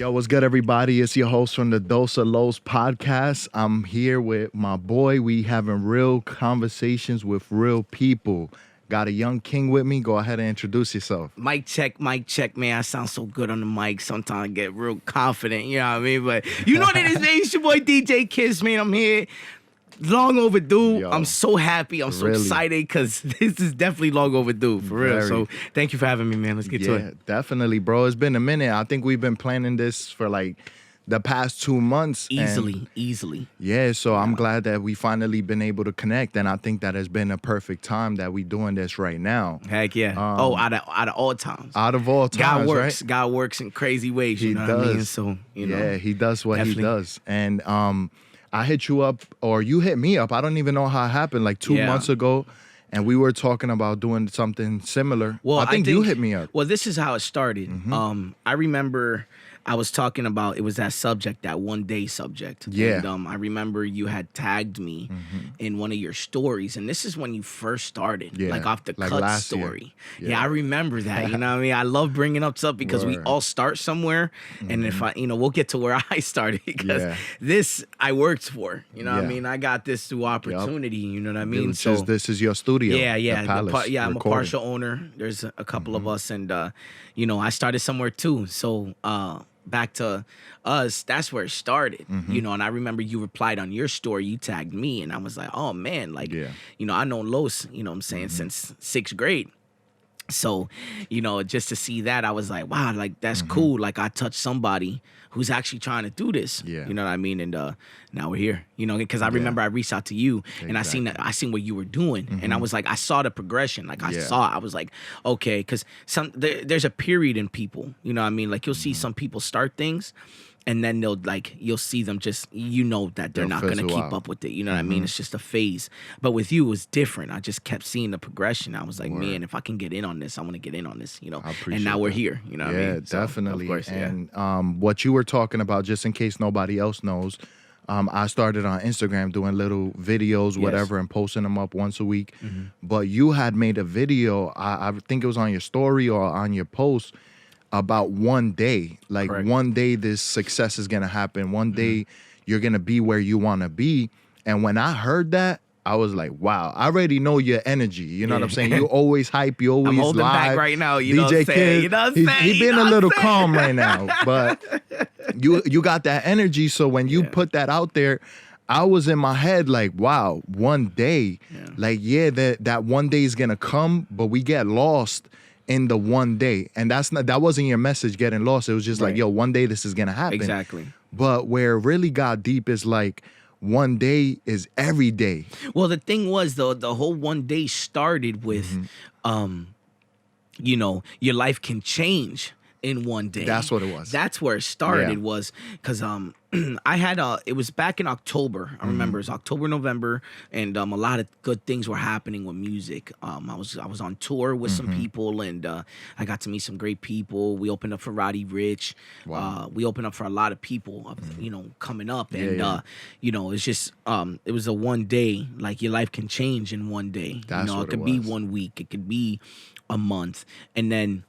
Yo, what's good, everybody? It's your host from the Dose of Los podcast. I'm here with my boy. We having real conversations with real people. Got a young king with me. Go ahead and introduce yourself. Mic check, man. I sound so good on the mic. Sometimes I get real confident, you know what I mean? But you know what it is, man. It's your boy DJ Kivz, man. I'm here. Long overdue. Yo, I'm so happy. I'm so excited because this is definitely long overdue, for real. So thank you for having me, man. Let's get to it. Yeah, definitely, bro. It's been a minute. I think we've been planning this for like the past 2 months. Easily. Yeah, so I'm glad that we finally been able to connect, and I think that has been a perfect time that we doing this right now. Heck yeah. Out of all times. Out of all times, God works. right? God works in crazy ways, you know what I mean? So, you know. Yeah, he does what definitely. he does. And I hit you up, or you hit me up. I don't even know how it happened, like 2 months ago. And we were talking about doing something similar. Well, I think you hit me up. Well, this is how it started. I remember I was talking about, it was that subject, that one day subject. Yeah. And I remember you had tagged me in one of your stories. And this is when you first started, like off the cut story. Yeah, I remember that. You know what I mean? I love bringing up stuff because we all start somewhere. And if we'll get to where I started because this I worked for. You know what I mean? I got this through opportunity. You know what I mean? So this is your studio. Yeah. I'm a recording. partial owner. There's a couple of us. And, you know, I started somewhere too. So, back to us, that's where it started, you know. And I remember you replied on your story, you tagged me, and I was like, oh man, like, you know, I know Los, you know what I'm saying, since 6th grade. So, you know, just to see that, I was like, wow, like, that's cool. Like, I touched somebody who's actually trying to do this. You know what I mean? And now we're here, you know, because I remember I reached out to you and I seen what you were doing. And I was like, I saw the progression. Like, I was like, okay, because there's a period in people, you know what I mean? Like, you'll see some people start things, and then you'll see them just, you know, that they're not going to keep up with it. You know what I mean? It's just a phase. But with you, it was different. I just kept seeing the progression. I was like, man, if I can get in on this, I want to get in on this, you know. And now we're here, you know what I mean? Yeah, definitely. So, of course, and what you were talking about, just in case nobody else knows, I started on Instagram doing little videos, whatever, and posting them up once a week. But you had made a video, I think it was on your story or on your post, about one day. Like, one day this success is going to happen. One day you're going to be where you want to be. And when I heard that, I was like, wow, I already know your energy. You know what I'm saying? You always hype, you always I'm holding live. back right now, you DJ know what I'm saying? Kid, You know what I'm saying? He's been a little calm right now. But you got that energy. So when you put that out there, I was in my head like, wow, one day. Like, that one day is going to come, but we get lost in the one day. And that wasn't your message, getting lost. It was just like, yo, one day this is gonna happen. Exactly. But where it really got deep is like, one day is every day. Well, the thing was, though, the whole one day started with you know, your life can change in one day. That's what it was. That's where it started, was because I had it was back in October. I remember it was October, November, and a lot of good things were happening with music. I was on tour with some people, and I got to meet some great people. We opened up for Roddy Ricch. We opened up for a lot of people, you know, coming up, and you know, it's just it was a one day. Like, your life can change in one day. That's you know, what it could be 1 week, it could be a month, and then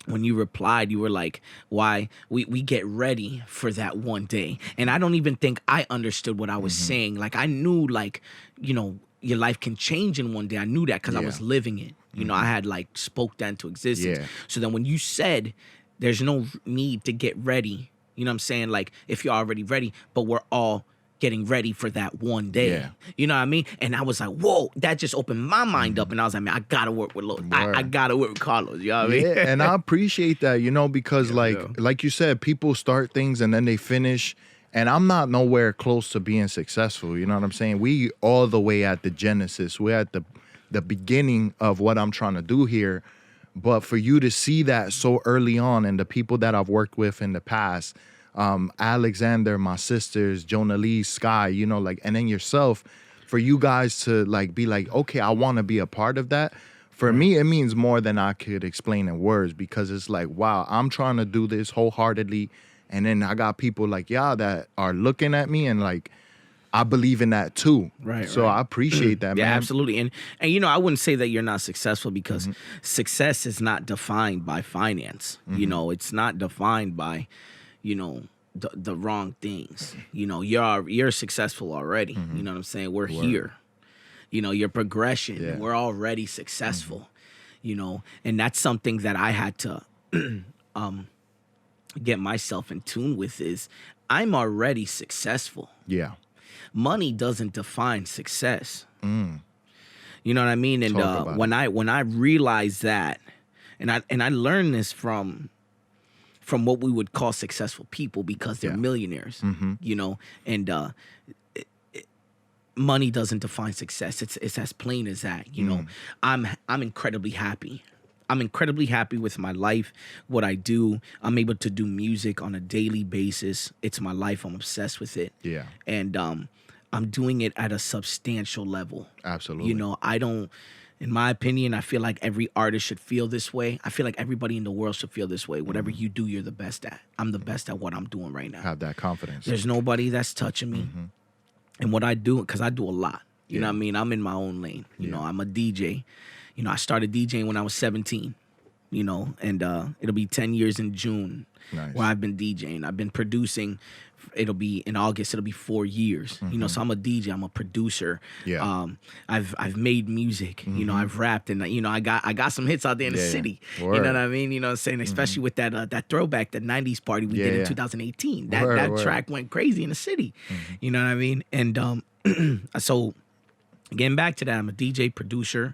when you replied, you were like, why we get ready for that one day. And I don't even think I understood what I was saying. Like, I knew, like, you know, your life can change in one day. I knew that because I was living it. You know, I had like spoke that into existence. So then when you said there's no need to get ready, you know what I'm saying? Like, if you're already ready, but we're all getting ready for that one day. You know what I mean? And I was like, whoa, that just opened my mind up. And I was like, man, I gotta work with Lord. I gotta work with Carlos. You know what I mean? And I appreciate that, you know, because like you said, people start things and then they finish. And I'm not nowhere close to being successful. You know what I'm saying? We all the way at the genesis. We're at the beginning of what I'm trying to do here. But for you to see that so early on, and the people that I've worked with in the past, Alexander, my sisters, Jonah Lee, Sky, you know, like, and then yourself, for you guys to like be like, okay, I want to be a part of that. For me, it means more than I could explain in words, because it's like, wow, I'm trying to do this wholeheartedly. And then I got people like y'all that are looking at me and like, I believe in that too. So I appreciate that, man. Yeah, absolutely. And you know, I wouldn't say that you're not successful, because success is not defined by finance. You know, it's not defined by, you know, the wrong things. You know, you're successful already. You know what I'm saying? We're here. You know, your progression. We're already successful. You know, and that's something that I had to get myself in tune with is I'm already successful. Yeah. Money doesn't define success. You know what I mean? And when I realized that, and I learned this from what we would call successful people because they're millionaires, you know, and money doesn't define success. It's as plain as that. You know, I'm incredibly happy. I'm incredibly happy with my life, what I do. I'm able to do music on a daily basis. It's my life. I'm obsessed with it. Yeah. And I'm doing it at a substantial level. Absolutely. You know, in my opinion, I feel like every artist should feel this way. I feel like everybody in the world should feel this way. Whatever you do, you're the best at. I'm the best at what I'm doing right now. Have that confidence. There's nobody that's touching me. And what I do, because I do a lot. You know what I mean? I'm in my own lane. You know, I'm a DJ. You know, I started DJing when I was 17, you know, and it'll be 10 years in June where I've been DJing. I've been producing. It'll be in August. It'll be 4 years. You know, so I'm a DJ. I'm a producer. Yeah. I've made music. You know, I've rapped, and you know, I got some hits out there in the city. You know what I mean? You know what I'm saying? Especially with that throwback, the '90s party we did in 2018. That track went crazy in the city. You know what I mean? And so getting back to that, I'm a DJ, producer,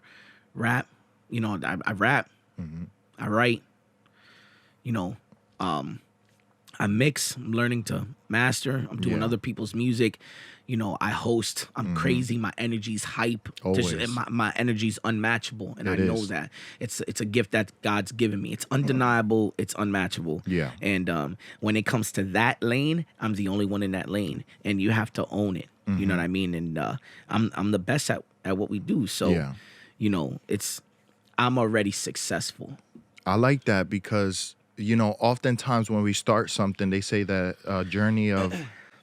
rap. You know, I rap. I write. You know, I mix. I'm learning to master. I'm doing other people's music. You know, I host. I'm crazy. My energy's hype. My energy's unmatchable, and I know that it's a gift that God's given me. It's undeniable. It's unmatchable. Yeah. And when it comes to that lane, I'm the only one in that lane, and you have to own it. You know what I mean? And I'm the best at what we do. So, you know, I'm already successful. I like that because, you know, oftentimes when we start something, they say that a journey of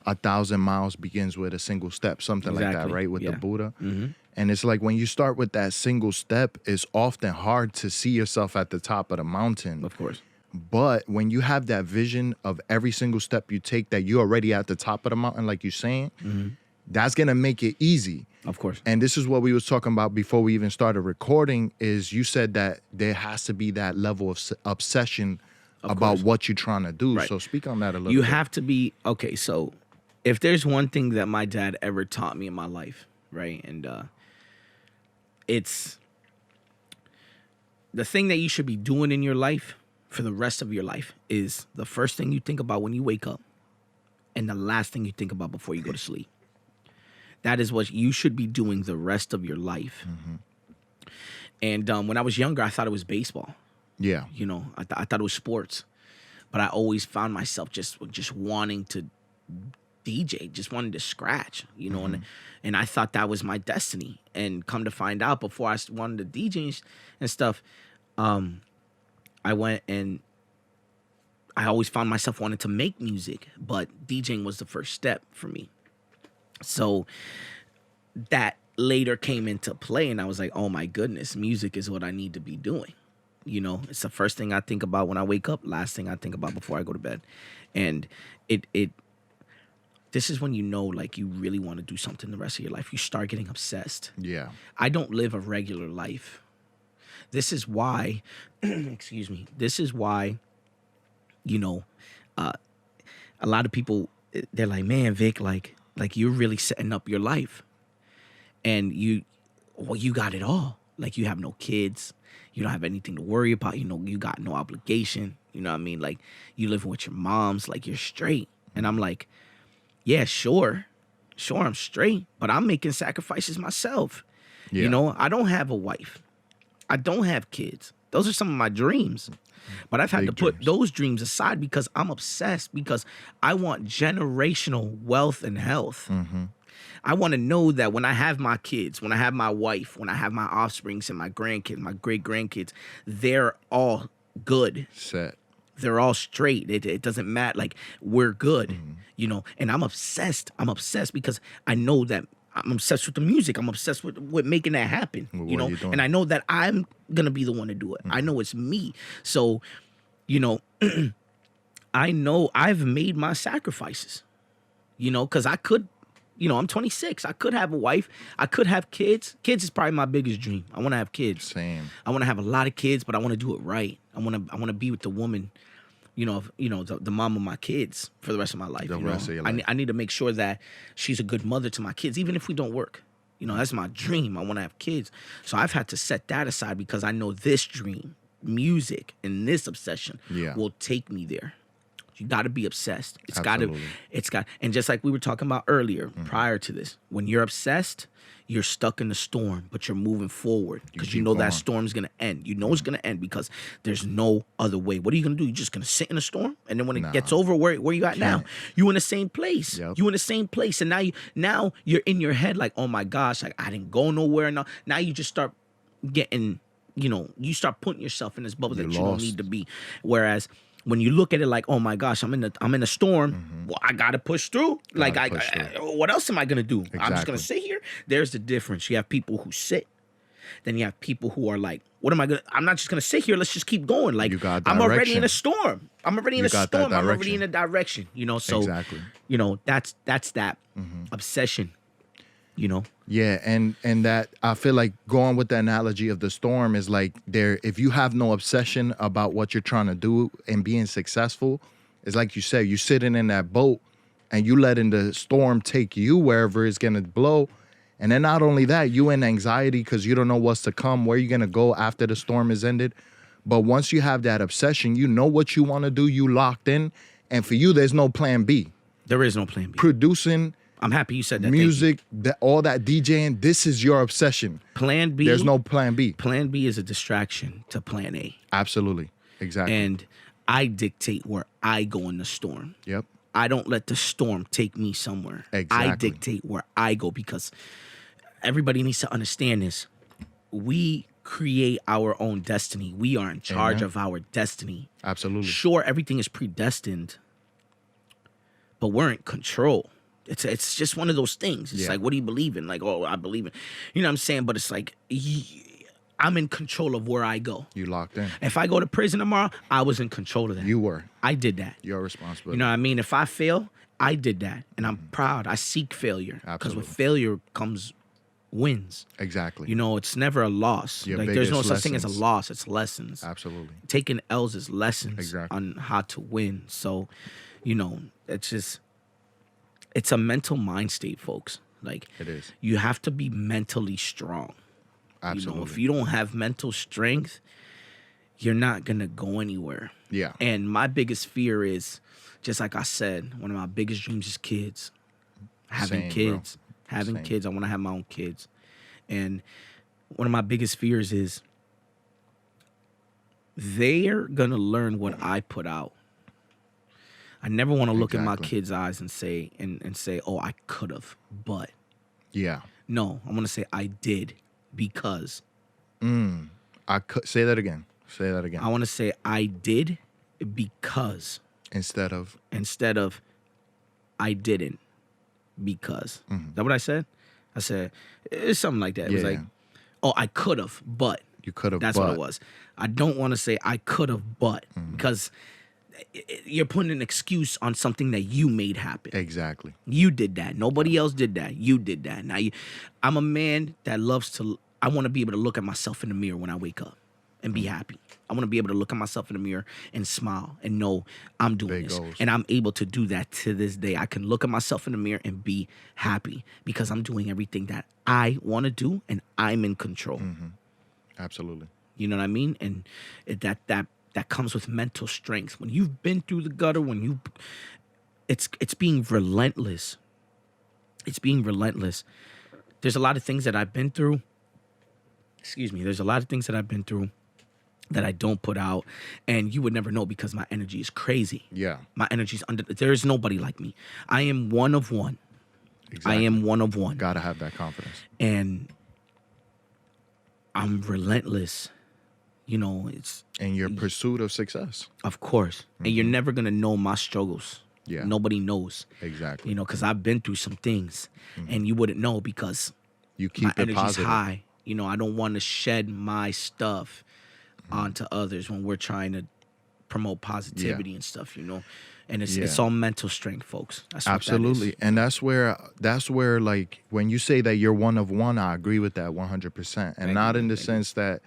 1,000 miles begins with a single step, something like that, right? With the Buddha. And it's like when you start with that single step, it's often hard to see yourself at the top of the mountain. Of course. But when you have that vision of every single step you take that you're already at the top of the mountain, like you're saying, that's going to make it easy. Of course. And this is what we was talking about before we even started recording is you said that there has to be that level of obsession about what you're trying to do. Right. So speak on that a little bit. You have to be, okay, so if there's one thing that my dad ever taught me in my life, right, and it's the thing that you should be doing in your life for the rest of your life is the first thing you think about when you wake up and the last thing you think about before you go to sleep. That is what you should be doing the rest of your life. And when I was younger, I thought it was baseball. Yeah. You know, I thought it was sports. But I always found myself just wanting to DJ, just wanting to scratch, you know, and I thought that was my destiny. And come to find out, before I wanted to DJ and stuff, I went and I always found myself wanting to make music, but DJing was the first step for me. So that later came into play, and I was like, oh my goodness, music is what I need to be doing. You know, it's the first thing I think about when I wake up, last thing I think about before I go to bed. And this is when you know, like, you really want to do something the rest of your life. You start getting obsessed. Yeah. I don't live a regular life. This is why, excuse me, this is why, you know, a lot of people, they're like, man, Vic, like you're really setting up your life. And you got it all. Like, you have no kids. You don't have anything to worry about. You know, you got no obligation. You know what I mean? Like, you living with your moms. Like, you're straight. And I'm like, yeah, sure, I'm straight. But I'm making sacrifices myself. Yeah. You know, I don't have a wife. I don't have kids. Those are some of my dreams. But I've had to put those dreams aside because I'm obsessed, because I want generational wealth and health. I want to know that when I have my kids, when I have my wife, when I have my offsprings and my grandkids, my great-grandkids, they're all good. Set. They're all straight. It doesn't matter. Like, we're good, you know. And I'm obsessed. I'm obsessed because I know that I'm obsessed with the music. I'm obsessed with making that happen, you know. And I know that I'm going to be the one to do it. I know it's me. So, you know, I know I've made my sacrifices, because I could, I'm 26. I could have a wife. I could have kids. Kids is probably my biggest dream. I want to have kids. Same. I want to have a lot of kids, but I want to do it right. I want to be with the woman, the mom of my kids for the rest of my life. The rest of your life. I need to make sure that she's a good mother to my kids, even if we don't work. That's my dream. I want to have kids. So I've had to set that aside because I know this dream, music, and this obsession will take me there. You got to be obsessed. And just like we were talking about earlier, prior to this, when you're obsessed, you're stuck in the storm, but you're moving forward because you know that storm's going to end. You know it's going to end because there's no other way. What are you going to do? You're just going to sit in a storm? And then when it gets over, where you at now? You in the same place. Yep. You in the same place. And now you're in your head like, oh my gosh, like I didn't go nowhere. Now you just start getting, you start putting yourself in this bubble that you don't need to be. Whereas when you look at it like, oh my gosh, I'm in a storm. Well, I gotta push through. What else am I gonna do? Exactly. I'm just gonna sit here. There's the difference. You have people who sit. Then you have people who are like, what am I gonna? I'm not just gonna sit here. Let's just keep going. Like I'm already in a storm. I'm already in a storm. I'm already in a direction. So exactly. That's that obsession. Yeah, and that I feel like going with the analogy of the storm is like if you have no obsession about what you're trying to do and being successful, it's like you said, you sitting in that boat and you letting the storm take you wherever it's gonna blow. And then not only that, you in anxiety because you don't know what's to come, where you're gonna go after the storm is ended. But once you have that obsession, you know what you want to do, you locked in, and for you, there's no plan B. There is no plan B. Producing. I'm happy you said that. Music, all that DJing, this is your obsession. Plan B. There's no plan B. Plan B is a distraction to plan A. Absolutely. Exactly. And I dictate where I go in the storm. Yep. I don't let the storm take me somewhere. Exactly. I dictate where I go because everybody needs to understand this. We create our own destiny. We are in charge of our destiny. Absolutely. Sure, everything is predestined, but we're in control. It's just one of those things. It's like, what do you believe in? Like, oh, I believe in, you know what I'm saying? But it's like, I'm in control of where I go. You locked in. If I go to prison tomorrow, I was in control of that. You were. I did that. Your responsibility. You know what I mean? If I fail, I did that. And I'm proud. I seek failure. Because with failure comes wins. Exactly. It's never a loss. There's no such thing as a loss. It's lessons. Absolutely. Taking L's is lessons on how to win. So, it's a mental mind state, folks. Like, it is. You have to be mentally strong. Absolutely. If you don't have mental strength, you're not going to go anywhere. Yeah. And my biggest fear is, just like I said, one of my biggest dreams is kids. Having kids. Bro. Having kids. I want to have my own kids. And one of my biggest fears is they're going to learn what I put out. I never want to look in my kids' eyes and say, oh, I could have, but. Yeah. No, I want to say I did because. I could say that again. Say that again. I want to say I did because. Instead of I didn't because. Is that what I said? I said, it's something like that. It was like, oh, I could have, but. You could have, That's what it was. I don't want to say I could have, but. Because you're putting an excuse on something that you made happen. Exactly. You did that. Nobody else did that. You did that. Now, I'm a man that loves to. I want to be able to look at myself in the mirror when I wake up and be happy. I want to be able to look at myself in the mirror and smile and know I'm doing this. Goals. And I'm able to do that to this day. I can look at myself in the mirror and be happy because I'm doing everything that I want to do and I'm in control. Absolutely. You know what I mean? And that comes with mental strength. When you've been through the gutter, it's being relentless. It's being relentless. There's a lot of things that I've been through. There's a lot of things that I've been through that I don't put out, and you would never know because my energy is crazy. Yeah. My energy's there is nobody like me. I am one of one. Exactly. I am one of one. Gotta have that confidence. And I'm relentless. It's in your pursuit of success. Of course. And you're never going to know my struggles. Yeah. Nobody knows. Exactly. Because I've been through some things and you wouldn't know because you keep my it energy's positive. high. I don't want to shed my stuff onto others when we're trying to promote positivity and stuff, you know. And it's Yeah. all mental strength, folks. That's what Absolutely. that is. And that's where like when you say that you're one of one, I agree with that 100%. And not in the sense that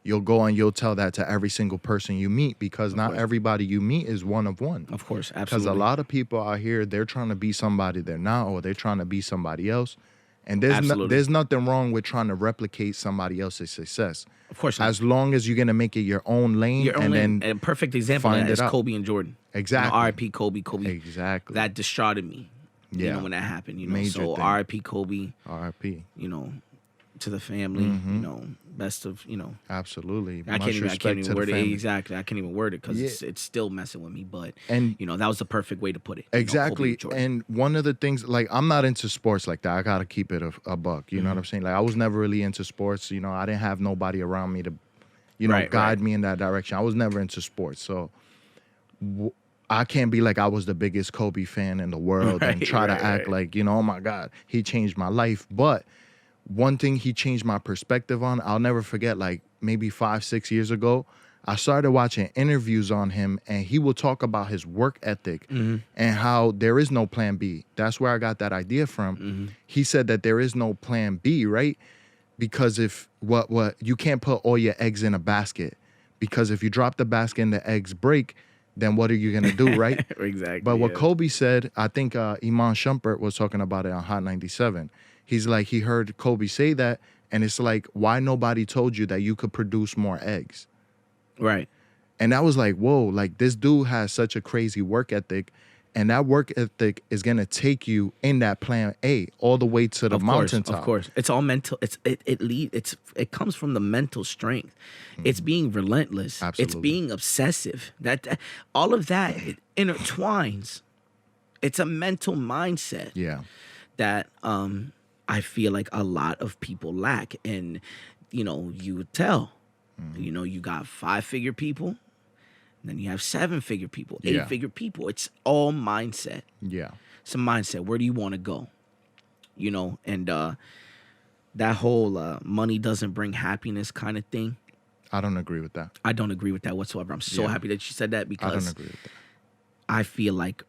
you'll go and you'll tell that to every single person you meet, because not everybody you meet is one of one. Of course, absolutely. Because a lot of people out here, they're trying to be somebody they're not, or they're trying to be somebody else. And there's nothing wrong with trying to replicate somebody else's success. Of course not. As long as you're going to make it your own lane. Then and a perfect example of that is Kobe and Jordan. Exactly. You know, R.I.P. Kobe. Exactly. That distraughted me. You know, when that happened, you know. Major so thing. R.I.P. Kobe. R.I.P. You know, to the family, you know, best of, you know. Absolutely. I can't even word it. Exactly. I can't even word it because it's still messing with me. But, you know, that was the perfect way to put it. Exactly. You know, and one of the things, like, I'm not into sports like that. I got to keep it a buck. You know what I'm saying? Like, I was never really into sports. You know, I didn't have nobody around me to, you know, guide me in that direction. I was never into sports. So I can't be like I was the biggest Kobe fan in the world and try to act like, you know, oh my God, he changed my life. But one thing he changed my perspective on, I'll never forget, like maybe 5-6 years ago, I started watching interviews on him, and he will talk about his work ethic and how there is no plan B. That's where I got that idea from. He said that there is no plan B, right? Because if what you can't put all your eggs in a basket, because if you drop the basket and the eggs break, then what are you gonna do, right? Exactly. But what Kobe said, I think Iman Shumpert was talking about it on Hot 97. He's like, he heard Kobe say that, and it's like, why nobody told you that you could produce more eggs? Right. And that was like, whoa, like this dude has such a crazy work ethic, and that work ethic is gonna take you in that plan A all the way to the mountaintop. Of course, it's all mental. It comes from the mental strength. It's being relentless. Absolutely. It's being obsessive. That all of that it intertwines. It's a mental mindset. Yeah. That I feel like a lot of people lack, and you know, you tell. You know, you got 5-figure people. Then you have 7-figure people, 8-figure people. It's all mindset. Yeah. It's a mindset. Where do you want to go? You know, and that whole money doesn't bring happiness kind of thing. I don't agree with that. I don't agree with that whatsoever. I'm so happy that you said that, because I don't agree with that. I feel like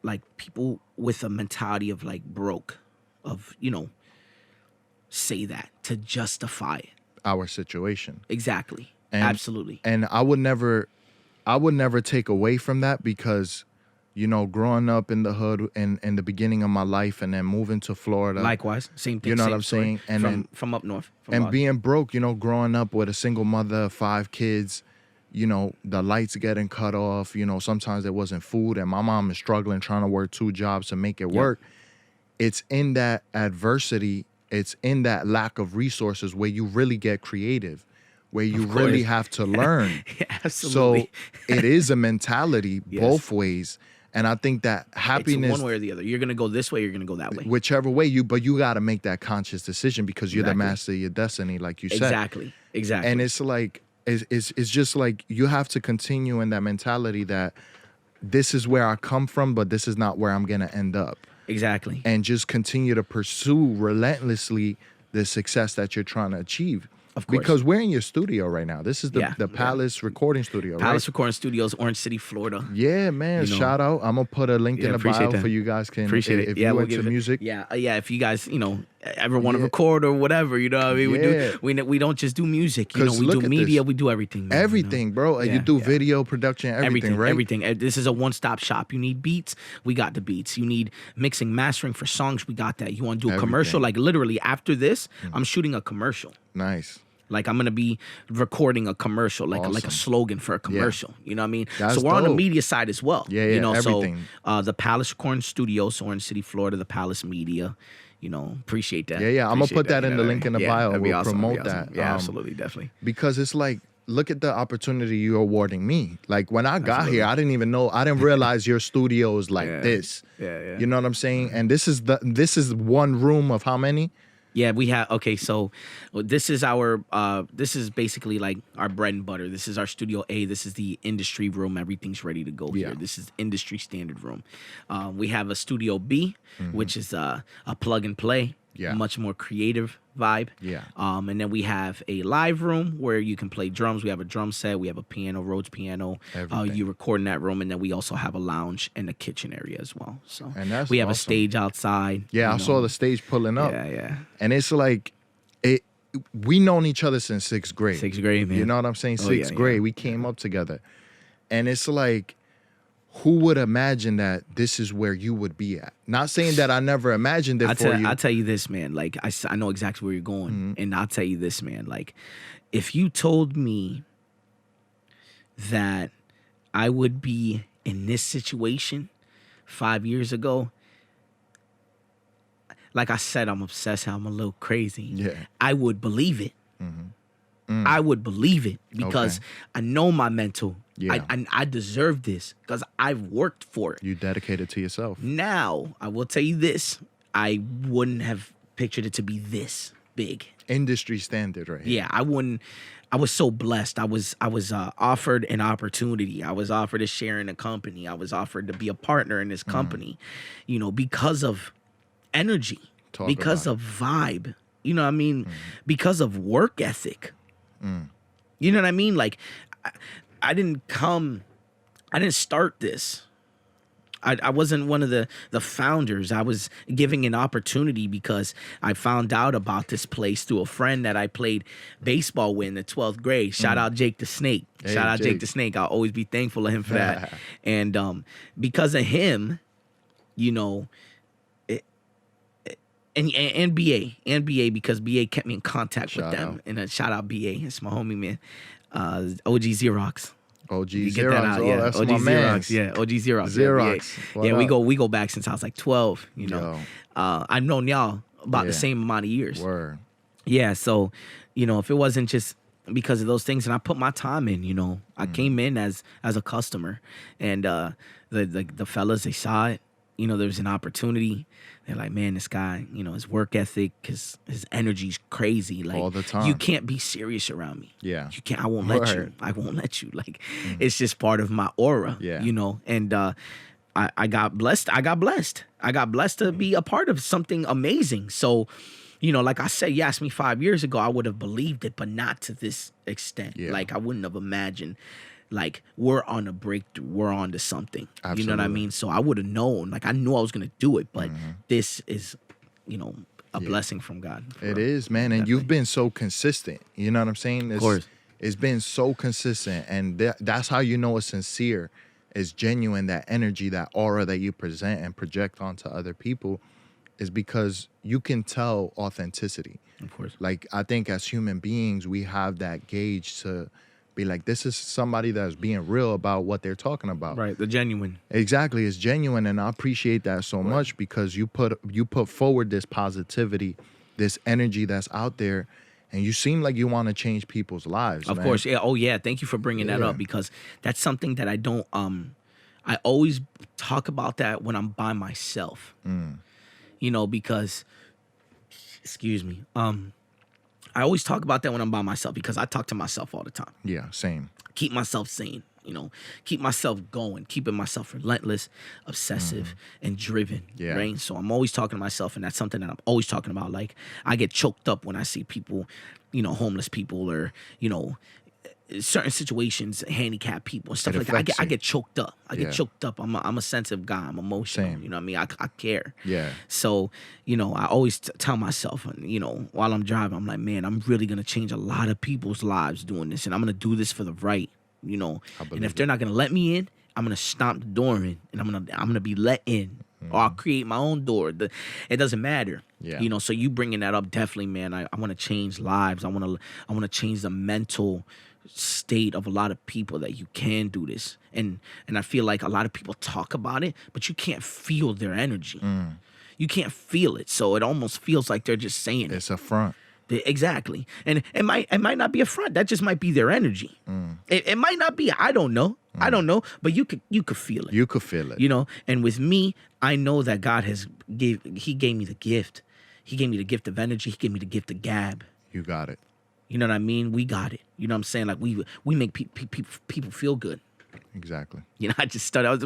like people with a mentality of like broke, of, you know, say that to justify it. Our situation. Exactly. And, absolutely. And I would never take away from that, because, you know, growing up in the hood in the beginning of my life and then moving to Florida. Likewise. Same thing. You know what I'm saying? And from up north. And being broke, you know, growing up with a single mother, 5 kids, you know, the lights getting cut off, you know, sometimes there wasn't food, and my mom is struggling trying to work 2 jobs to make it work. It's in that adversity, it's in that lack of resources where you really get creative, where you really have to learn. Absolutely. So it is a mentality both ways. And I think that happiness, it's one way or the other. You're going to go this way, you're going to go that way. Whichever way but you got to make that conscious decision, because you're the master of your destiny, like you said. Exactly. And it's like, it's just like, you have to continue in that mentality that this is where I come from, but this is not where I'm going to end up. Exactly. And just continue to pursue relentlessly the success that you're trying to achieve. Of course. Because we're in your studio right now. This is the Palace Recording Studio, Palace Recording Studios, Orange City, Florida. Yeah, man. You know, shout out. I'm going to put a link in the bio for you guys. Appreciate it. If you're into music. Yeah, if you guys, you know, ever want to record or whatever, you know what I mean? We don't just do music. You know, we do media. We do everything. Man, everything, you know? Bro. You do video production, everything, right? Everything. This is a one-stop shop. You need beats, we got the beats. You need mixing, mastering for songs, we got that. You want to do a commercial? Like literally after this, I'm shooting a commercial. Nice. Like I'm gonna be recording a commercial, like a slogan for a commercial. You know what I mean? That's so we're on the media side as well. Yeah, you know, everything. So the Palace Recording Studios, Orange City, Florida, the Palace Media. You know, appreciate that. Yeah. I'm gonna put that in the link in the bio. We'll awesome. promote that. Yeah, absolutely, definitely. Because it's like, look at the opportunity you're awarding me. Like when I got here, I didn't even know. I didn't realize your studio is like this. Yeah. You know what I'm saying? And this is one room of how many? Yeah, we have. Okay, so this is this is basically like our bread and butter. This is our Studio A. This is the industry room. Everything's ready to go here. This is industry standard room. We have a Studio B, which is a plug and play. Yeah. Much more creative vibe. Yeah. And then we have a live room where you can play drums. We have a drum set. We have a piano, Rhodes piano. Everything. You record in that room, and then we also have a lounge and a kitchen area as well. So And that's we have a awesome. stage outside. Yeah, I saw the stage pulling up. Yeah, yeah. And it's like, we known each other since 6th grade. 6th grade, man. You know what I'm saying? Oh, 6th yeah, grade, yeah. we came up together. And it's like, who would imagine that this is where you would be at? Not saying that I never imagined it for you. I'll tell you this, man. Like, I know exactly where you're going. And I'll tell you this, man. Like, if you told me that I would be in this situation 5 years ago, like I said, I'm obsessed. I'm a little crazy. Yeah. I would believe it. I would believe it because I know my mental. Yeah. I deserve this because I've worked for it. You dedicated to yourself. Now, I will tell you this. I wouldn't have pictured it to be this big. Industry standard, right? Yeah, I wouldn't. I was so blessed. I was offered an opportunity. I was offered a share in a company. I was offered to be a partner in this company, you know, because of energy, because of vibe. You know what I mean? Because of work ethic. You know what I mean? Like, I didn't start this. I wasn't one of the founders. I was giving an opportunity because I found out about this place through a friend that I played baseball with in the 12th grade. Shout out Jake the Snake. Hey, Shout out Jake. Jake the Snake. I'll always be thankful of him for that. And because of him, you know, and BA because BA kept me in contact with them. And shout out BA. It's my homie, man. OG Xerox. OG You Xerox. get that out, Oh, yeah. that's OG my Xerox, man. yeah. OG Xerox. Xerox. Yeah, What we up? go back since I was like 12, you know. I've known y'all about the same amount of years. Word. Yeah, so, you know, if it wasn't just because of those things, and I put my time in, you know. I came in as a customer, and the fellas, they saw it. You know, there's an opportunity. They're like, man, this guy, you know, his work ethic, his energy's crazy. Like, all the time. You can't be serious around me. Yeah. You can't. I won't let you. Word. I won't let you. Like, it's just part of my aura. Yeah. You know, and I got blessed. I got blessed to be a part of something amazing. So, you know, like I said, you asked me 5 years ago, I would have believed it, but not to this extent. Yeah. Like, I wouldn't have imagined. Like, we're on a breakthrough. We're on to something. Absolutely. You know what I mean? So I would have known. Like, I knew I was going to do it, but this is, you know, a blessing from God. It is, man. And you've been so consistent. You know what I'm saying? Of course. It's been so consistent. And that's how you know it's sincere. It's genuine. That energy, that aura that you present and project onto other people is because you can tell authenticity. Of course. Like, I think as human beings, we have that gauge to be like, this is somebody that's being real about what they're talking about. Right. The genuine. Exactly. It's genuine. And I appreciate that so much because you put forward this positivity, this energy that's out there, and you seem like you want to change people's lives. Of man. course. Yeah. Oh, yeah. Thank you for bringing that up because that's something that I don't, I always talk about that when I'm by myself, you know, because, excuse me, I always talk about that when I'm by myself because I talk to myself all the time. Yeah, same. Keep myself sane, you know, keep myself going, keeping myself relentless, obsessive, and driven, Yeah. right? So I'm always talking to myself, and that's something that I'm always talking about. Like, I get choked up when I see people, you know, homeless people or, you know, certain situations, handicapped people and stuff like that. I get choked up. I get choked up. I'm a sensitive guy. I'm emotional. Same. You know what I mean? I care. Yeah. So, you know, I always tell myself, you know, while I'm driving, I'm like, man, I'm really going to change a lot of people's lives doing this. And I'm going to do this for the right, you know. And if they're not going to let me in, I'm going to stomp the door in and I'm going to be let in. Or I'll create my own door. It doesn't matter. Yeah. You know, so you bringing that up, definitely, man. I want to change lives. I want to change the mental state of a lot of people that you can do this. And I feel like a lot of people talk about it, but you can't feel their energy. You can't feel it. So it almost feels like they're just saying It's a front. Exactly. And it might not be a front. That just might be their energy. It might not be. I don't know. I don't know. But you could feel it. You could feel it. You know, and with me, I know that God he gave me the gift. He gave me the gift of energy. He gave me the gift of gab. You got it. You know what I mean? We got it. You know what I'm saying? Like we make people feel good. Exactly. You know, I just started. I was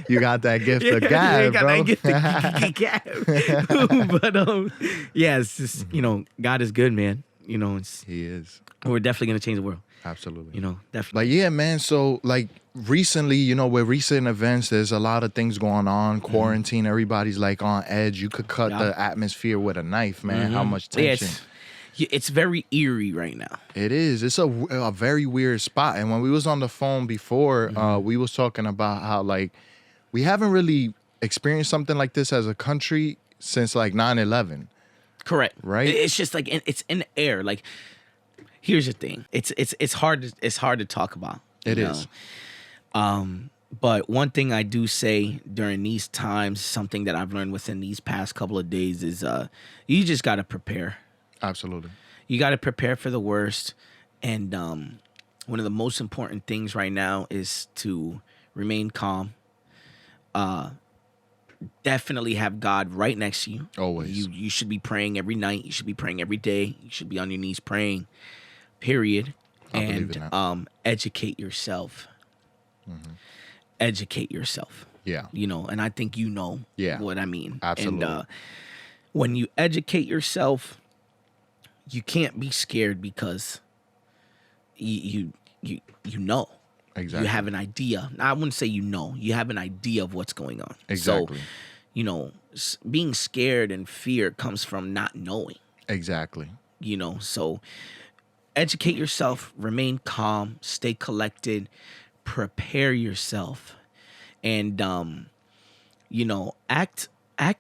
You got that gift of gab, got bro. that gift of gab. But yeah, it's just God is good, man. He is. We're definitely gonna change the world. Absolutely. Definitely. But yeah, man. So like recently, with recent events, there's a lot of things going on. Quarantine, everybody's like on edge. You could cut the atmosphere with a knife, man. How much tension. It's very eerie right now. It is. It's a very weird spot. And when we was on the phone before, we was talking about how like we haven't really experienced something like this as a country since like 9/11. Correct. Right. It's just like it's in the air. Like, here's the thing. It's hard to talk about. It is. But one thing I do say during these times, something that I've learned within these past couple of days is you just got to prepare. Absolutely. You got to prepare for the worst. And one of the most important things right now is to remain calm. Definitely have God right next to you. Always. You should be praying every night. You should be praying every day. You should be on your knees praying, period. I believe in that. Educate yourself. Educate yourself. Yeah. And I think what I mean. Absolutely. And when you educate yourself, you can't be scared because you know. Exactly. You have an idea. I wouldn't say you have an idea of what's going on. Exactly. So, being scared and fear comes from not knowing. Exactly. So educate yourself, remain calm, stay collected, prepare yourself, and act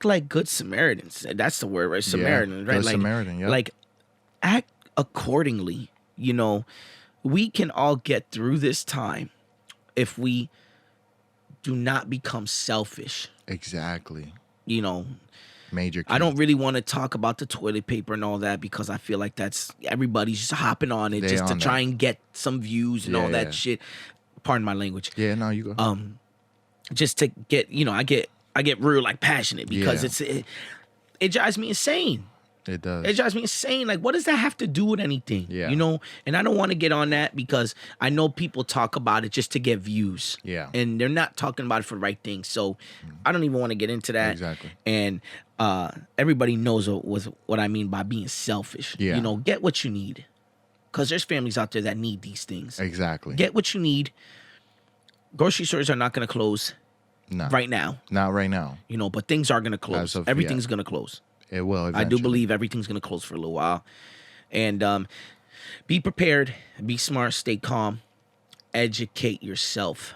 like good Samaritans. That's the word, right? Samaritans, right? Good Like Samaritan, yeah. like act accordingly. We can all get through this time if we do not become selfish. Exactly. I Major key. don't really want to talk about the toilet paper and all that because I feel like that's everybody's just hopping on it just to try and get some views and all that shit. Pardon my language. Yeah, no, you go. Just to get, I get real like passionate because it drives me insane. It does. It drives me insane. Like, what does that have to do with anything? Yeah. And I don't want to get on that because I know people talk about it just to get views. Yeah. And they're not talking about it for the right thing. So I don't even want to get into that. Exactly. And everybody knows what I mean by being selfish. Yeah. Get what you need. Because there's families out there that need these things. Exactly. Get what you need. Grocery stores are not going to close right now. Not right now. But things are going to close. Everything's going to close. It will eventually. I do believe everything's going to close for a little while. And be prepared, be smart, stay calm, educate yourself.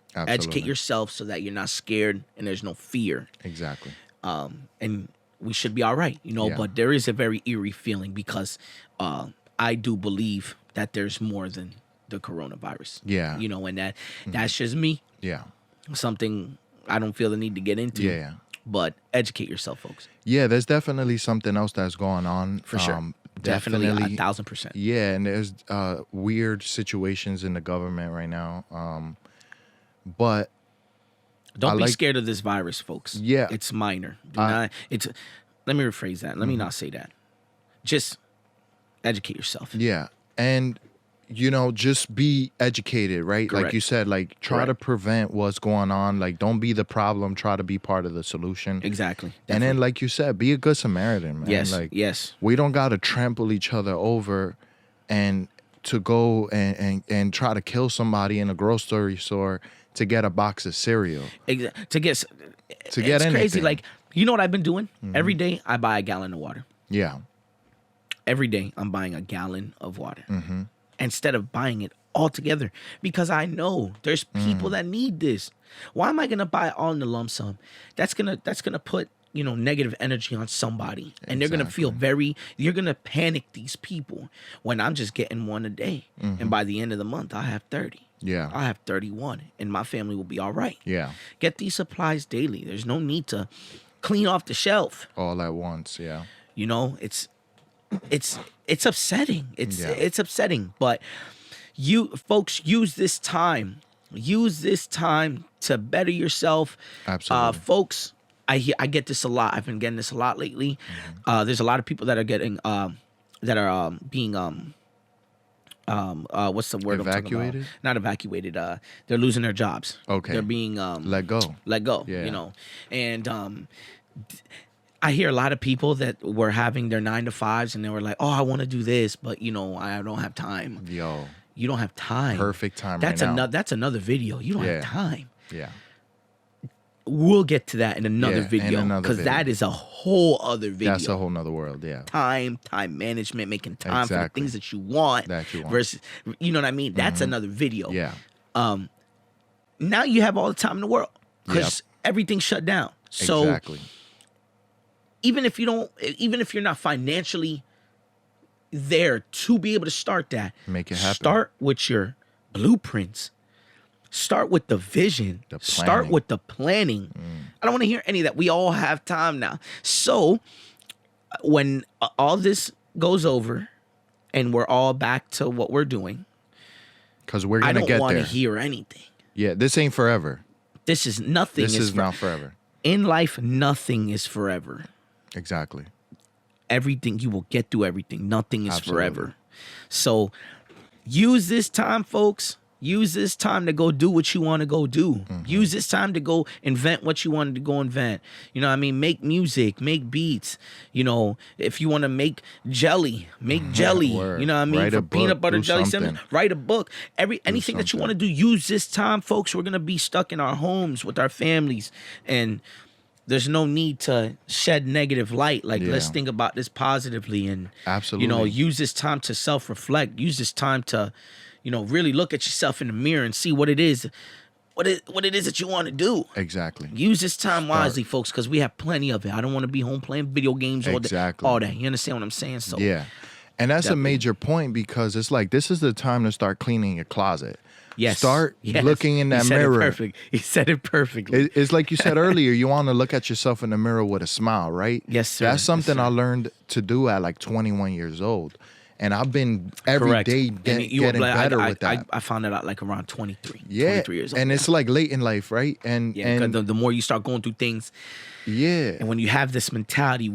Absolutely. Educate yourself so that you're not scared and there's no fear. Exactly. And we should be all right, but there is a very eerie feeling because I do believe that there's more than the coronavirus. Yeah. And that's just me. Yeah. Something I don't feel the need to get into. Yeah. But educate yourself, folks. Yeah, there's definitely something else that's going on. For sure. Definitely 1,000%. Yeah, and there's weird situations in the government right now. But don't be scared of this virus, folks. Yeah. It's minor. Let me rephrase that. Let me not say that. Just educate yourself. Yeah. And just be educated, right? Correct. Like you said, like try to prevent what's going on. Like don't be the problem, try to be part of the solution. Exactly. Definitely. And then like you said, be a good Samaritan, man. Yes. Like yes. We don't gotta trample each other over and to go and try to kill somebody in a grocery store to get a box of cereal. To get it's anything. Crazy. Like, what I've been doing? Every day I buy a gallon of water. Yeah. Every day I'm buying a gallon of water. Instead of buying it all together, because I know there's people that need this. Why am I gonna buy it all in the lump sum? That's gonna put negative energy on somebody, and they're gonna feel you're gonna panic these people when I'm just getting one a day, and by the end of the month I have 30. Yeah. I have 31, and my family will be all right. Yeah. Get these supplies daily. There's no need to clean off the shelf All at once. Yeah. It's upsetting. It's upsetting. But you folks use this time to better yourself. Absolutely. Folks, I get this a lot. I've been getting this a lot lately. There's a lot of people that are getting being what's the word I'm talking about? Evacuated? Not evacuated. They're losing their jobs. Okay. They're being Let go. let go. Yeah. You know, and I hear a lot of people that were having their 9 to 5s and they were like, "Oh, I want to do this, but you know, I don't have time." Yo, You don't have time. perfect time That's right now. another. That's another video. You don't Yeah. have time. Yeah. We'll get to that in another Yeah, in video another because video. that is a whole other video. That's a whole nother world. Yeah. Time management, making time for the Exactly. things that you want, versus, you know what I mean? That's another video. Yeah. Now you have all the time in the world because everything's shut down. So Exactly. even if you're not financially there to be able to start that, Make it happen. Start with your blueprints. Start with the vision. The Start planning. with the planning. I don't want to hear any of that. We all have time now. So when all this goes over and we're all back to what we're doing, Because we're I going to don't get want to there. hear anything. Yeah. This ain't forever. This is nothing. This is not forever. In life, nothing is forever. Exactly. Everything, you will get through everything. Nothing is Absolutely. forever. So use this time, folks. Use this time to go do what you want to go do. Use this time to go invent what you wanted to go invent. You know what I mean? Make music, make beats. You know, if you want to make jelly, make jelly. Word. You know what I mean? Write a For peanut book, butter do jelly something. sandwich, write a book. Anything that you want to do, use this time, folks. We're going to be stuck in our homes with our families, and there's no need to shed negative light. Like, let's think about this positively, and Absolutely. you know, use this time to self-reflect. Use this time to, you know, really look at yourself in the mirror and see what it is that you want to do. Exactly. Use this time wisely, folks, because we have plenty of it. I don't want to be home playing video games all day. Exactly. All that. You understand what I'm saying? So Yeah. And that's a Definitely. major point because it's like this is the time to start cleaning your closet. yes. Start Yes. looking in that He said mirror. It perfect. He said it perfectly. It's like you said earlier, you want to look at yourself in the mirror with a smile, right? Yes, sir. That's something Yes, I sir. learned to do at like 21 years old. And I've been every Correct. day And you were getting like, better with that. I found it out like around 23. Yeah. 23 years old. And it's like late in life, right? And yeah, because the more you start going through things, yeah. and when you have this mentality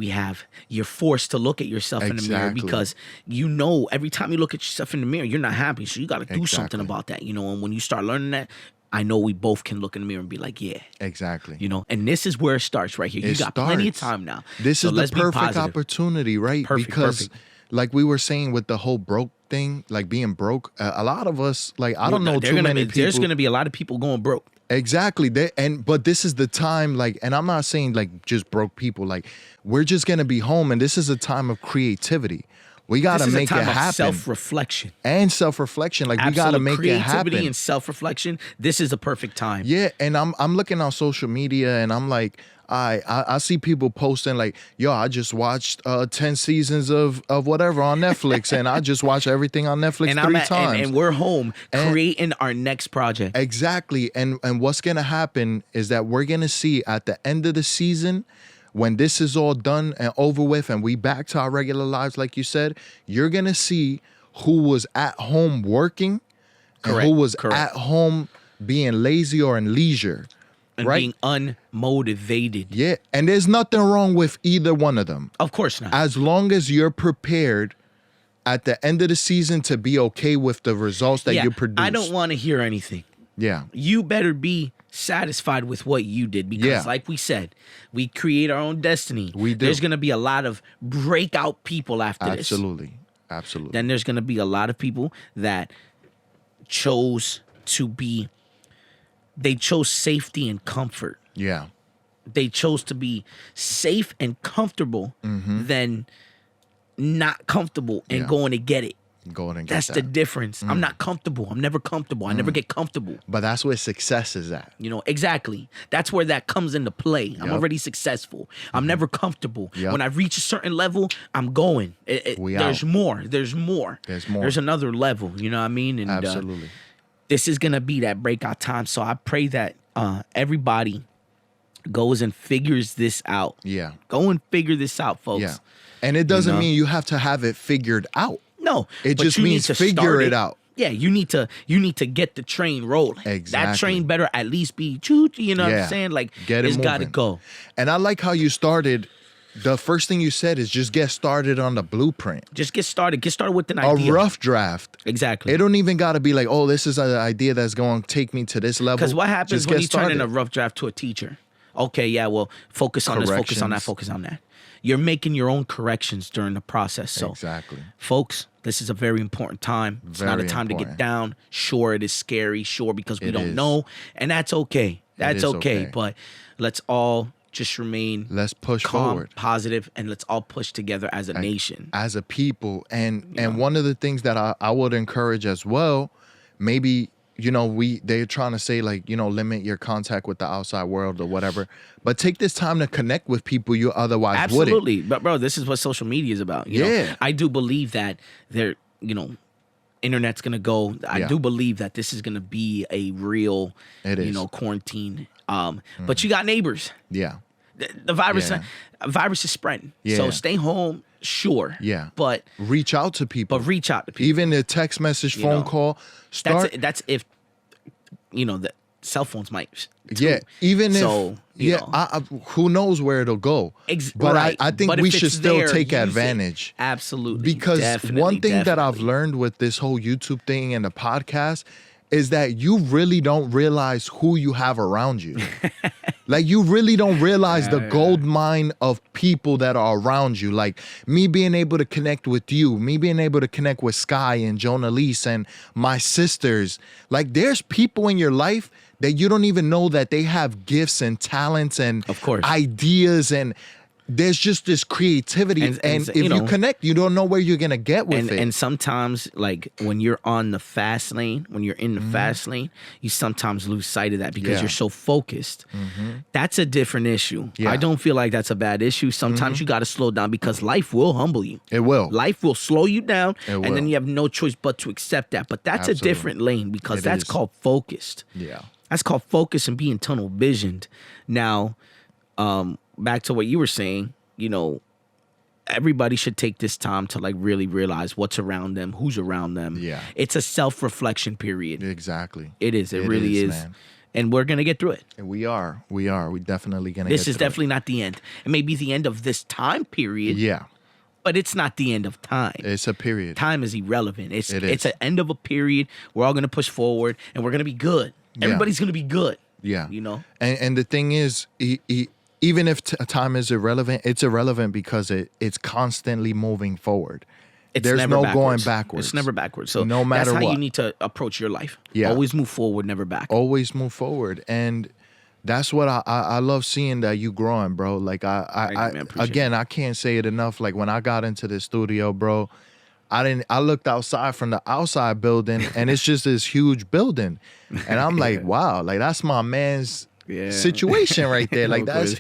you're forced to look at yourself in the mirror Exactly. because you know every time you look at yourself in the mirror, you're not happy. So you got to do something Exactly. about that, you know. And when you start learning that, I know we both can look in the mirror and be like, yeah, Exactly. you know. And this is where it starts right here. You It got plenty of starts. time now. This So is let's the be perfect positive. opportunity, right? Perfect, Because perfect. like we were saying with the whole broke thing, like being broke, a lot of us, like I don't know too many people. There's going to be a lot of people going broke. Exactly. But this is the time, like, and I'm not saying like just broke people, like we're just gonna be home, and this is a time of creativity. We gotta This is make a time it of happen. self-reflection. And self-reflection. Like we gotta make it happen. Creativity and self-reflection. This is a perfect time. Yeah, and I'm looking on social media and I'm like, I see people posting like, yo, I just watched 10 seasons of whatever on Netflix, and I just watched everything on Netflix And 3 times. and we're home And- creating our next project. Exactly. And what's gonna happen is that we're gonna see at the end of the season, when this is all done and over with and we back to our regular lives, like you said, you're gonna see who was at home working and Correct, who was correct. at home being lazy or in leisure. And right? being unmotivated. Yeah. And there's nothing wrong with either one of them. Of course not. As long as you're prepared at the end of the season to be okay with the results that you produce. I don't want to hear anything. Yeah. You better be satisfied with what you did because, Yeah. like we said, we create our own destiny. We do. There's going to be a lot of breakout people after this. Absolutely. Absolutely. Then there's going to be a lot of people that chose safety and comfort. Yeah. They chose to be safe and comfortable than not comfortable and Yeah. going to get it. Go ahead and get That's that. the difference. I'm not comfortable. I'm never comfortable. I never get comfortable. But that's where success is at. You know, exactly. That's where that comes into play. I'm Yup. already successful. I'm never comfortable. Yup. When I reach a certain level, I'm going. We there's out. more. There's more. There's more. There's another level. You know what I mean? And Absolutely. this is gonna be that breakout time. So I pray that everybody goes and figures this out. Yeah. Go and figure this out, folks. Yeah. And it doesn't know? mean you have to have it figured out. No, It but just you need means to figure start it out. Yeah, you need to get the train rolling. That Exactly. train better at least be choo. You know what Yeah. I'm saying? Like Get it it's got to moving. go. And I like how you started the first thing you said is just get started on the blueprint. Just get started. Get started with an idea. A rough draft. Exactly. It don't even got to be like, oh, this is an idea that's going to take me to this level. Because what happens Just when get you turn in a rough draft to a teacher? Okay, yeah, well, focus on this, focus on that, focus on that. You're making your own corrections during the process. So, exactly. Folks, this is a very important time. It's not a time to get down. Sure, it is scary. Sure, because we don't know. And that's okay. That's okay. But let's all just remain let's push calm, forward, positive, and let's all push together as a nation, as a people. And one of the things that I would encourage as well, maybe, you know, they're trying to say, like, you know, limit your contact with the outside world or whatever, but take this time to connect with people you otherwise wouldn't. Absolutely. But bro, this is what social media is about. You know? I do believe that internet's gonna go. I do believe that this is gonna be a real, quarantine. But you got neighbors. Yeah. The virus is spreading. Yeah. So stay home, sure. Yeah. But reach out to people. Even a text message, phone call. That's if the cell phones might. Too. Yeah. Even who knows where it'll go. But I think we should still take advantage. Absolutely. Because one thing that I've learned with this whole YouTube thing and the podcast is that you really don't realize who you have around you. Like, you really don't realize the gold mine of people that are around you. Like, me being able to connect with you, me being able to connect with Sky and Jonah Leese and my sisters. Like, there's people in your life that you don't even know that they have gifts and talents and of course ideas, and there's just this creativity, and if you connect, you don't know where you're gonna get with it. And sometimes, like, when you're on the fast lane, when you're in the fast lane, you sometimes lose sight of that because you're so focused. That's a different issue. I don't feel like that's a bad issue. Sometimes you got to slow down because life will humble you. It will. Life will slow you down, and then you have no choice but to accept that. But that's a different lane because that's called focused. Yeah, that's called focus and being tunnel visioned. Now, back to what you were saying, everybody should take this time to, like, really realize what's around them, who's around them. Yeah. It's a self-reflection period. Exactly. It is. It really is. Man. And we're going to get through it. And we are. We definitely going to get through it. This is definitely not the end. It may be the end of this time period. Yeah. But it's not the end of time. It's a period. Time is irrelevant. It's an end of a period. We're all going to push forward, and we're going to be good. Everybody's going to be good. Yeah. And the thing is, even if time is irrelevant, it's irrelevant because it's constantly moving forward. There's no going backwards. It's never backwards. So no matter that's how what, you need to approach your life. Yeah. Always move forward, never back. Always move forward. And that's what I love seeing, that you growing, bro. Like, I can't say it enough. Like, when I got into the studio, bro, I looked outside from the outside building, and it's just this huge building. And I'm like, wow, like, that's my man's situation right there. Like, that's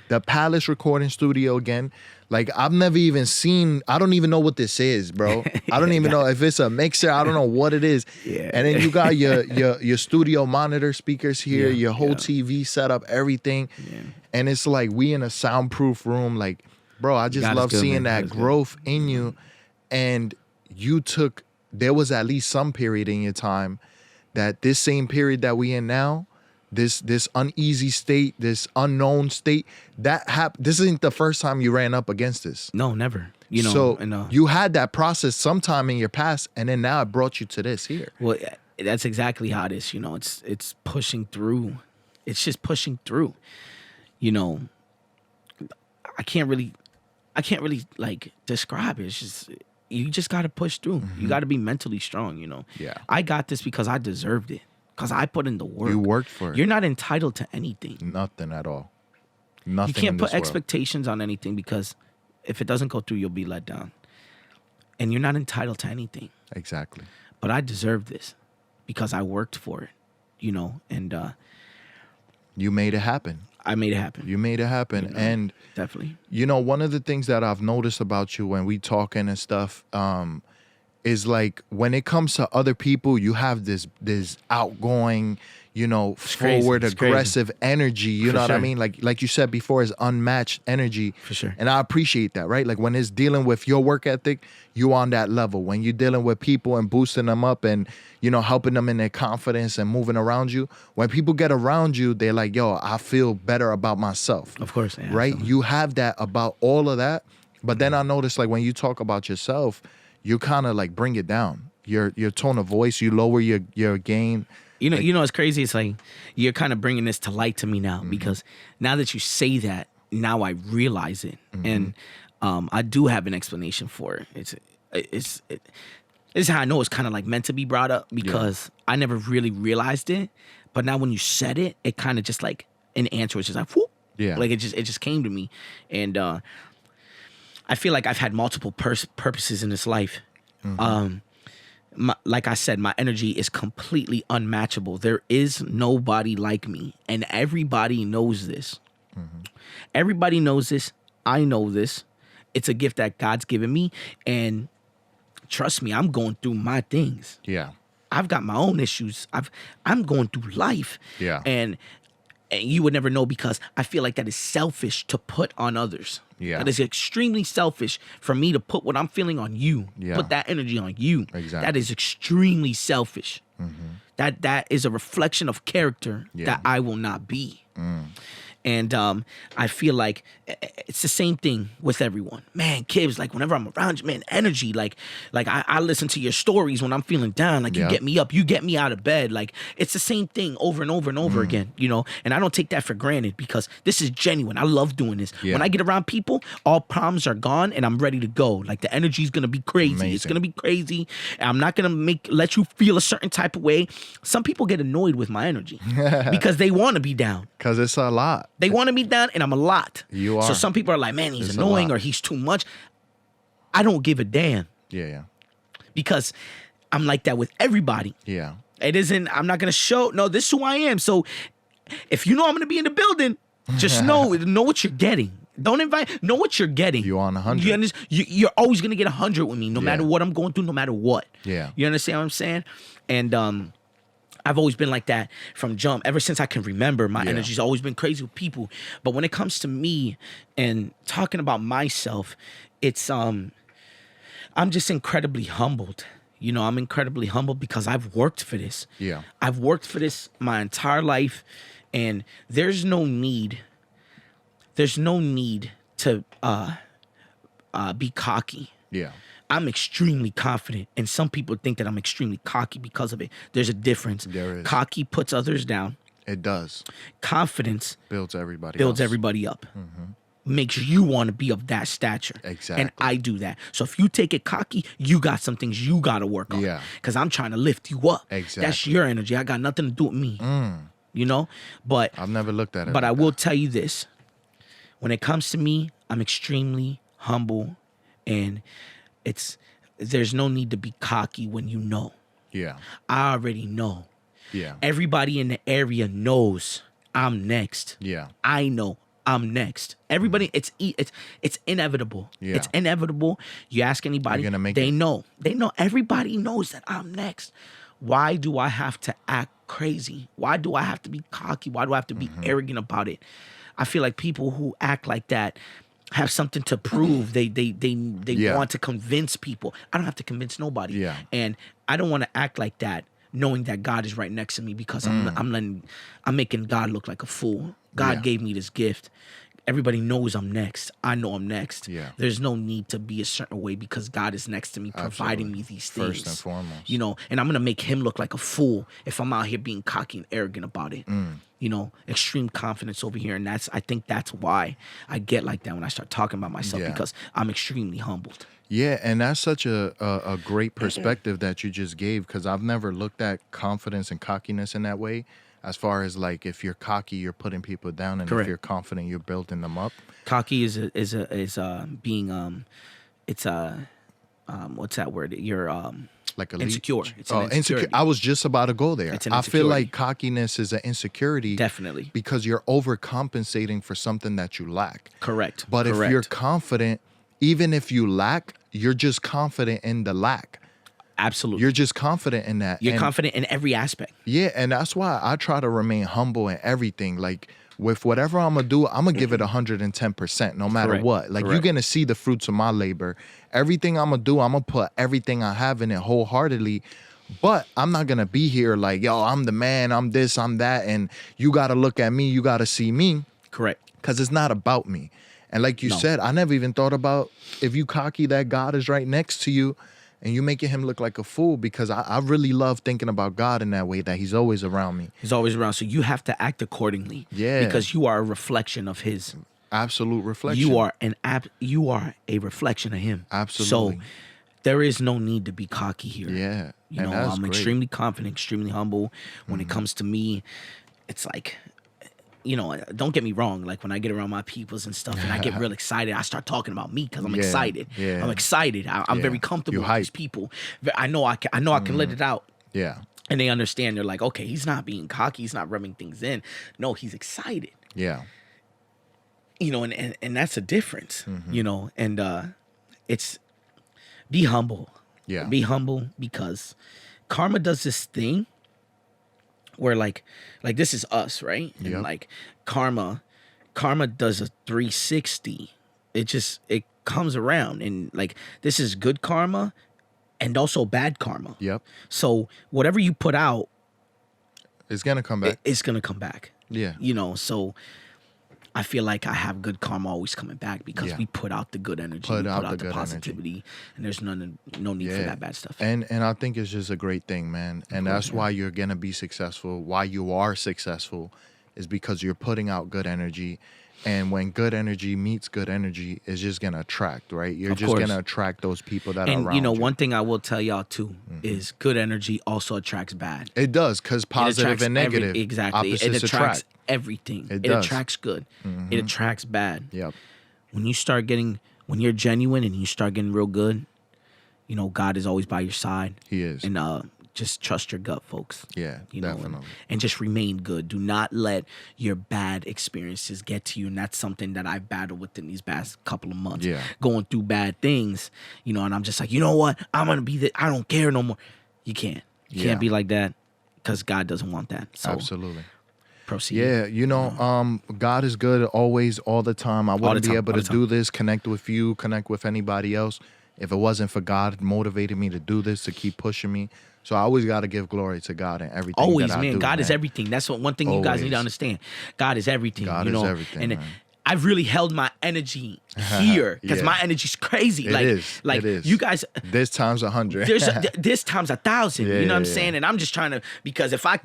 the Palace recording studio again. Like, I've never even seen, I don't even know what this is, bro. I don't even know if it's a mixer. I don't know what it is. Yeah. And then you got your studio monitor speakers here, your whole TV setup, everything. Yeah. And it's like we in a soundproof room. Like, bro, I just love seeing that growth in you. And there was at least some period in your time that this same period that we in now, this uneasy state, this unknown state, this isn't the first time you ran up against this. No, never. You had that process sometime in your past, and then now it brought you to this here. Well, that's exactly how it is. It's pushing through. It's just pushing through. I can't really like describe it. It's just, you just got to push through. You got to be mentally strong. Yeah. I got this because I deserved it. Because I put in the work. You worked for it. You're not entitled to anything. Nothing at all. Nothing. You can't put expectations on anything, because if it doesn't go through, you'll be let down. And you're not entitled to anything. Exactly. But I deserve this because I worked for it, and you made it happen. I made it happen. You made it happen. And definitely. One of the things that I've noticed about you when we talking and stuff, is like, when it comes to other people, you have this outgoing, forward aggressive energy. You know what I sure. mean? Like you said before, is unmatched energy. For sure. And I appreciate that, right? Like when it's dealing with your work ethic, you on that level. When you're dealing with people and boosting them up and, helping them in their confidence and moving around you, when people get around you, they're like, yo, I feel better about myself. Of course. Yeah, right? absolutely. You have that about all of that. But then I notice, like, when you talk about yourself, you kind of like bring it down. Your tone of voice, you lower your gain. It's crazy. It's like you're kind of bringing this to light to me now, Mm-hmm. because now that you say that, now I realize it, Mm-hmm. and I do have an explanation for it. This is how I know it's kind of like meant to be brought up, because I never really realized it, but now when you said it, it kind of just like an answer was just like, whoop, like it just came to me, and I feel like I've had multiple purposes in this life. Mm-hmm. Like I said, my energy is completely unmatchable. There is nobody like me, and everybody knows this. Mm-hmm. Everybody knows this. I know this. It's a gift that God's given me, and trust me, I'm going through my things. Yeah. I've got my own issues. I'm going through life. Yeah. And you would never know, because I feel like that is selfish to put on others. Yeah. That is extremely selfish for me to put what I'm feeling on you. Yeah. Put that energy on you. Exactly. That is extremely selfish. Mm-hmm. That is a reflection of character Yeah. that I will not be. Mm. And I feel like it's the same thing with everyone. Man, Kivz, like whenever I'm around you, man, energy. Like I listen to your stories when I'm feeling down. Like you get me up, you get me out of bed. Like it's the same thing over and over and over again, And I don't take that for granted, because this is genuine. I love doing this. Yeah. When I get around people, all problems are gone and I'm ready to go. Like the energy is gonna be crazy. Amazing. It's gonna be crazy. I'm not gonna let you feel a certain type of way. Some people get annoyed with my energy because they want to be down. Because it's a lot. They want to be down, and I'm a lot. You are. So some people are like, man, he's It's a annoying, lot. or he's too much. I don't give a damn, Yeah. because I'm like that with everybody. Yeah. It isn't, I'm not going to show, no, this is who I am. So if you know I'm going to be in the building, just know what you're getting. Don't know what you're getting. You on 100. You understand? You're always going to get 100 with me, no matter what I'm going through, no matter what. Yeah. You understand what I'm saying? And I've always been like that from jump. Ever since I can remember, my energy's always been crazy with people. But when it comes to me and talking about myself, it's I'm just incredibly humbled. I'm incredibly humbled because I've worked for this. Yeah. I've worked for this my entire life, and there's no need to be cocky. Yeah. I'm extremely confident, and some people think that I'm extremely cocky because of it. There's a difference. There is. Cocky puts others down. It does. Confidence Builds everybody builds else. everybody up. Makes you want to be of that stature. Exactly. And I do that. So if you take it cocky, you got some things you got to work on. Yeah. Because I'm trying to lift you up. Exactly. That's your energy. I got nothing to do with me. But I've never looked at it. But like I will that. tell you this. When it comes to me, I'm extremely humble, and there's no need to be cocky when you know. Yeah. I already know. Yeah. Everybody in the area knows I'm next. Yeah. I know I'm next. Everybody, it's inevitable. Yeah. It's inevitable. You ask anybody, You're gonna make they it. know. They know. Everybody knows that I'm next. Why do I have to act crazy? Why do I have to be cocky? Why do I have to be arrogant about it? I feel like people who act like that have something to prove. They want to convince people. I don't have to convince nobody. Yeah. And I don't want to act like that, knowing that God is right next to me, because I'm making God look like a fool. God gave me this gift. Everybody knows I'm next. I know I'm next. Yeah. There's no need to be a certain way, because God is next to me, providing me these things. First and foremost. And I'm gonna make him look like a fool if I'm out here being cocky and arrogant about it. Extreme confidence over here, and I think that's why I get like that when I start talking about myself, because I'm extremely humbled. Yeah, and that's such a great perspective that you just gave, because I've never looked at confidence and cockiness in that way. As far as like, if you're cocky, you're putting people down, and Correct. if you're confident, you're building them up. Cocky is being what's that word? You're Like a insecure. It's an insecure. insecurity. I was just about to go there. It's an I feel insecurity. like cockiness is an insecurity. Definitely. Because you're overcompensating for something that you lack. Correct. But if Correct. you're confident, even if you lack, you're just confident in the lack. Absolutely. You're just confident in that. You're confident in every aspect. Yeah, and that's why I try to remain humble in everything. Like with whatever I'm gonna do, I'm gonna give it 110%, no matter what. Like you're gonna see the fruits of my labor. Everything I'm gonna do, I'm gonna put everything I have in it wholeheartedly. But I'm not gonna be here like, yo, I'm the man, I'm this, I'm that, and you gotta look at me, you gotta see me. Correct. Because it's not about me. And like you said, I never even thought about if you cocky that God is right next to you and you making him look like a fool, because I really love thinking about God in that way, that he's always around me. He's always around. So you have to act accordingly. Yeah. Because you are a reflection of his. Absolute reflection. You are a reflection of him. Absolutely. So there is no need to be cocky here. Yeah. You know, I'm extremely confident, extremely humble. When it comes to me, it's like, you know, don't get me wrong. Like when I get around my peoples and stuff and I get real excited, I start talking about me because I'm excited. Yeah. I'm excited. I'm very comfortable with these people. I know I can let it out. Yeah. And they understand. They're like, okay, he's not being cocky. He's not rubbing things in. No, he's excited. Yeah. You know, and that's a difference, you know, and it's be humble. Yeah. Be humble, because karma does this thing where like this is us, right? And like karma does a 360. It comes around, and like this is good karma and also bad karma. Yep. So whatever you put out, it's gonna come back. It's gonna come back. Yeah. You know, so I feel like I have good karma always coming back because we put out the good energy, we put out the positivity, and there's no need for that bad stuff. And I think it's just a great thing, man. And that's why you're gonna be successful. Why you are successful is because you're putting out good energy. And when good energy meets good energy, it's just gonna attract, right? You're just gonna attract those people that are around you. And you know, one thing I will tell y'all too is good energy also attracts bad. It does, because positive and negative, exactly. It attracts everything. It attracts good. It attracts bad. Yep. When you're genuine and you start getting real good, you know, God is always by your side. He is. And just trust your gut, folks. Yeah, you know, definitely. and just remain good. Do not let your bad experiences get to you. And that's something that I've battled within these past couple of months. Yeah. Going through bad things, you know, and I'm just like, you know what? I'm going to be I don't care no more. You can't. You can't be like that, because God doesn't want that. So absolutely. Proceed. Yeah, you know, God is good always, all the time. I wouldn't be able to do this, connect with you, connect with anybody else, if it wasn't for God motivating me to do this, to keep pushing me. So I always got to give glory to God in everything. Always, that I man. do, God is everything. That's one thing you guys need to understand. God is everything. God is everything. And man. I've really held my energy here because my energy's crazy. It is. You guys, this times 100. This times 1,000. You know what I'm saying? And I'm just trying to, because if I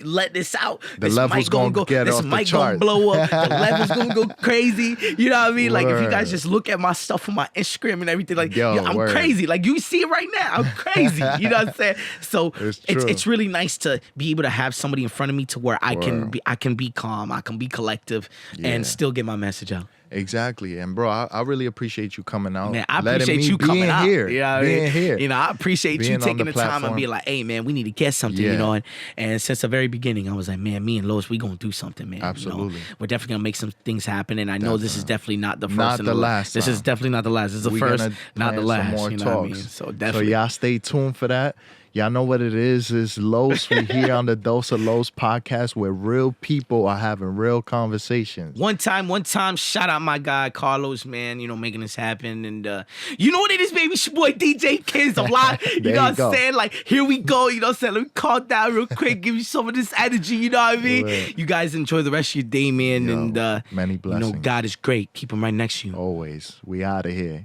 let this out, the level's gonna get off the chart. Gonna blow up. The level's gonna go crazy. You know what I mean? Like if you guys just look at my stuff on my Instagram and everything, like I'm crazy. Like you see it right now. I'm crazy. You know what I'm saying? So it's really nice to be able to have somebody in front of me to where I can be calm, I can be collective, and still get my message out. Exactly. And bro, I really appreciate you coming out. Man, I appreciate you coming out. Here, you know being here. You know, I appreciate you taking the time and being like, hey man, we need to get something, you know. And since the very beginning, I was like, man, me and Lois, we gonna do something, man. Absolutely. You know? We're definitely gonna make some things happen. And I know this is definitely not the first. Not the last. This is definitely not the last. This is the first, not the last. More you know talks. What I mean? So definitely. So y'all stay tuned for that. Y'all know what it is. It's Los. We're here on the Dose of Los podcast, where real people are having real conversations. One time, shout out my guy Carlos, man, you know, making this happen. And you know what it is, baby? It's your boy DJ Kivz. I'm live. You know what I'm saying? Like, here we go. You know what I'm saying? Let me calm down real quick, give you some of this energy. You know what I mean? Right. You guys enjoy the rest of your day, man. And many blessings. You know, God is great. Keep him right next to you. Always. We out of here.